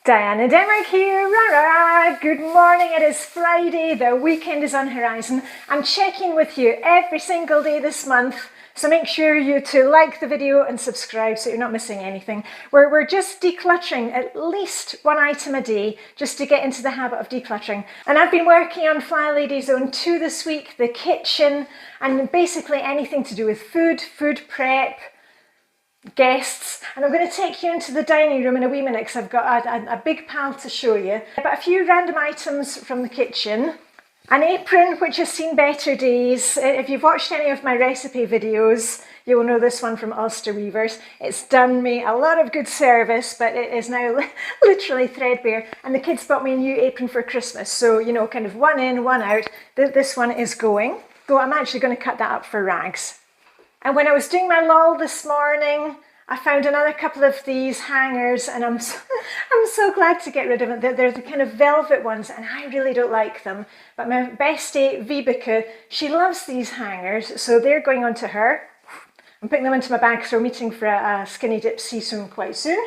Diane and Denmark here, rah-rah. Good morning, it is Friday, the weekend is on horizon. I'm checking with you every single day this month, so make sure you to like the video and subscribe so you're not missing anything. We're just decluttering at least one item a day, just to get into the habit of decluttering. And I've been working on Flylady Zone 2 this week, the kitchen, and basically anything to do with food prep, guests, and I'm going to take you into the dining room in a wee minute because I've got a big pile to show you. But a few random items from the kitchen. An apron which has seen better days. If you've watched any of my recipe videos, you'll know this one from Ulster Weavers. It's done me a lot of good service, but it is now literally threadbare. And the kids bought me a new apron for Christmas, so you know, kind of one in, one out. This one is going. So I'm actually going to cut that up for rags. And when I was doing my lull this morning, I found another couple of these hangers, and I'm so glad to get rid of them. They're the kind of velvet ones, and I really don't like them. But my bestie, Vibeke, she loves these hangers, so they're going on to her. I'm putting them into my bag because we're meeting for a skinny dip sea swim quite soon.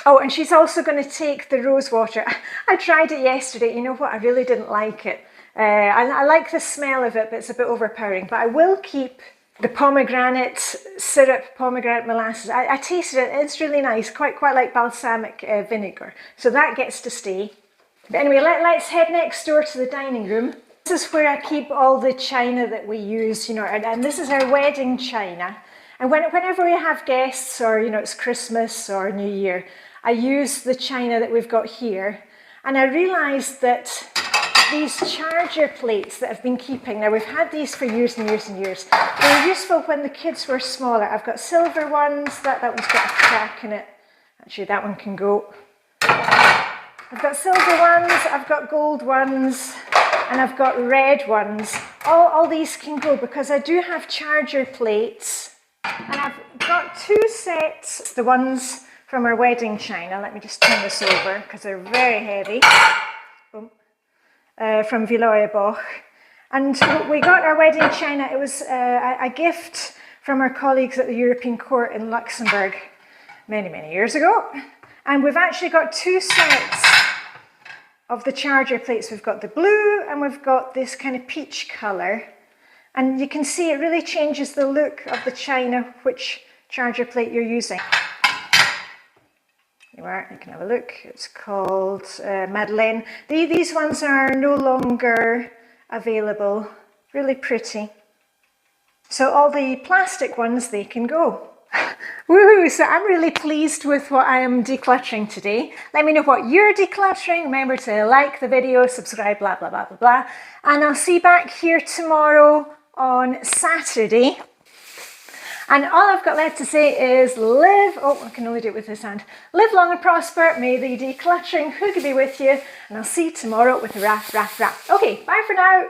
Oh, and she's also going to take the rose water. I tried it yesterday. You know what? I really didn't like it. I like the smell of it, but it's a bit overpowering. But I will keep the pomegranate syrup, pomegranate molasses. I tasted it, it's really nice, quite like balsamic vinegar. So that gets to stay. But anyway, let's head next door to the dining room. This is where I keep all the china that we use, you know, and this is our wedding china. And whenever we have guests, or, you know, it's Christmas or New Year, I use the china that we've got here. And I realised that these charger plates that I've been keeping, now we've had these for years and years and years. They were useful when the kids were smaller. I've got silver ones, that one's got a crack in it. Actually, that one can go. I've got silver ones, I've got gold ones, and I've got red ones. All these can go because I do have charger plates. And I've got two sets, the ones from our wedding china. Let me just turn this over because they're very heavy. Boom. From Villeuiboch, and we got our wedding china. It was a gift from our colleagues at the European Court in Luxembourg many years ago, and we've actually got two sets of the charger plates. We've got the blue and we've got this kind of peach colour, and you can see it really changes the look of the china which charger plate you're using. You can have a look. It's called Madeleine. These ones are no longer available. Really pretty. So all the plastic ones, they can go. Woohoo! So I'm really pleased with what I am decluttering today. Let me know what you're decluttering. Remember to like the video, subscribe, blah, blah, blah, blah, blah. And I'll see you back here tomorrow on Saturday. And all I've got left to say is live, oh, I can only do it with this hand. Live long and prosper, may the decluttering hygge be with you, and I'll see you tomorrow with a raff. Okay, bye for now.